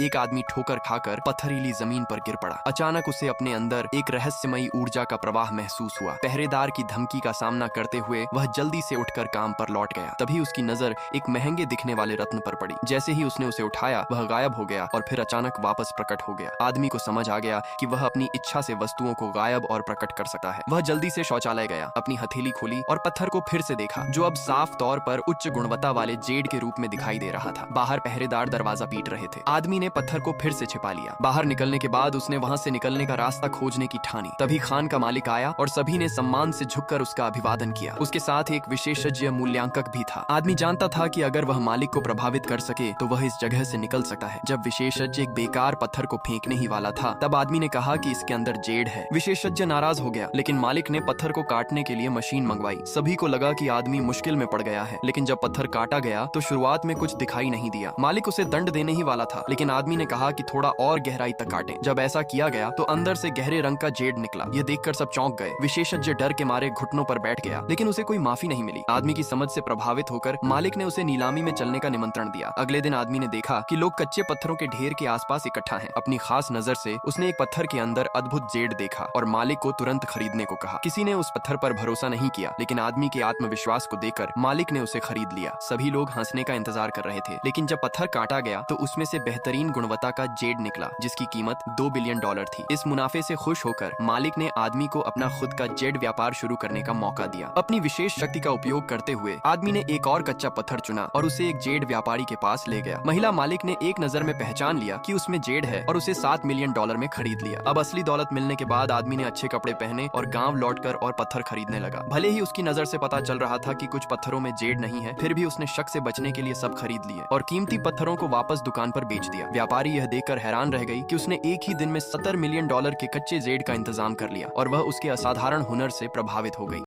एक आदमी ठोकर खाकर पत्थरीली जमीन पर गिर पड़ा। अचानक उसे अपने अंदर एक रहस्यमयी ऊर्जा का प्रवाह महसूस हुआ। पहरेदार की धमकी का सामना करते हुए वह जल्दी से उठकर काम पर लौट गया। तभी उसकी नजर एक महंगे दिखने वाले रत्न पर पड़ी। जैसे ही उसने उसे उठाया वह गायब हो गया और फिर अचानक वापस प्रकट हो गया। आदमी को समझ आ गया कि वह अपनी इच्छा से वस्तुओं को गायब और प्रकट कर सकता है। वह जल्दी से शौचालय गया, अपनी हथेली खोली और पत्थर को फिर से देखा, जो अब साफ तौर पर उच्च गुणवत्ता वाले जेड के रूप में दिखाई दे रहा था। बाहर पहरेदार दरवाजा पीट रहे थे। आदमी ने पत्थर को फिर से छिपा लिया। बाहर निकलने के बाद उसने वहां से निकलने का रास्ता खोजने की ठानी। तभी खान का मालिक आया और सभी ने सम्मान से झुककर उसका अभिवादन किया। उसके साथ एक विशेषज्ञ मूल्यांकक भी था। आदमी जानता था कि अगर वह मालिक को प्रभावित कर सके तो वह इस जगह से निकल सकता है। जब विशेषज्ञ एक बेकार पत्थर को फेंकने ही वाला था, तब आदमी ने कहा कि इसके अंदर जेड है। विशेषज्ञ नाराज हो गया, लेकिन मालिक ने पत्थर को काटने के लिए मशीन मंगवाई। सभी को लगा कि आदमी मुश्किल में पड़ गया है, लेकिन जब पत्थर काटा गया तो शुरुआत में कुछ दिखाई नहीं दिया। मालिक उसे दंड देने ही वाला था, लेकिन आदमी ने कहा कि थोड़ा और गहराई तक काटें। जब ऐसा किया गया तो अंदर से गहरे रंग का जेड निकला। यह देखकर सब चौंक गए। विशेषज्ञ डर के मारे घुटनों पर बैठ गया, लेकिन उसे कोई माफी नहीं मिली। आदमी की समझ से प्रभावित होकर मालिक ने उसे नीलामी में चलने का निमंत्रण दिया। अगले दिन आदमी ने देखा कि लोग कच्चे पत्थरों के ढेर के आसपास इकट्ठा हैं। अपनी खास नजर से उसने एक पत्थर के अंदर अद्भुत जेड देखा और मालिक को तुरंत खरीदने को कहा। किसी ने उस पत्थर पर भरोसा नहीं किया, लेकिन आदमी के आत्मविश्वास को देखकर मालिक ने उसे खरीद लिया। सभी लोग हंसने का इंतजार कर रहे थे, लेकिन जब पत्थर काटा गया तो उसमें से बेहतरीन गुणवत्ता का जेड निकला, जिसकी कीमत $2 बिलियन थी। इस मुनाफे से खुश होकर मालिक ने आदमी को अपना खुद का जेड व्यापार शुरू करने का मौका दिया। अपनी विशेष शक्ति का उपयोग करते हुए आदमी ने एक और कच्चा पत्थर चुना और उसे एक जेड व्यापारी के पास ले गया। महिला मालिक ने एक नजर में पहचान लिया कि उसमें जेड है और उसे $7 मिलियन में खरीद लिया। अब असली दौलत मिलने के बाद आदमी ने अच्छे कपड़े पहने और गांव लौटकर और पत्थर खरीदने लगा। भले ही उसकी नजर से पता चल रहा था कि कुछ पत्थरों में जेड नहीं है, फिर भी उसने शक से बचने के लिए सब खरीद लिए और कीमती पत्थरों को वापस दुकान पर बेच दिया। व्यापारी यह देखकर हैरान रह गई कि उसने एक ही दिन में $70 मिलियन के कच्चे जेड का इंतजाम कर लिया और वह उसके असाधारण हुनर से प्रभावित हो गई।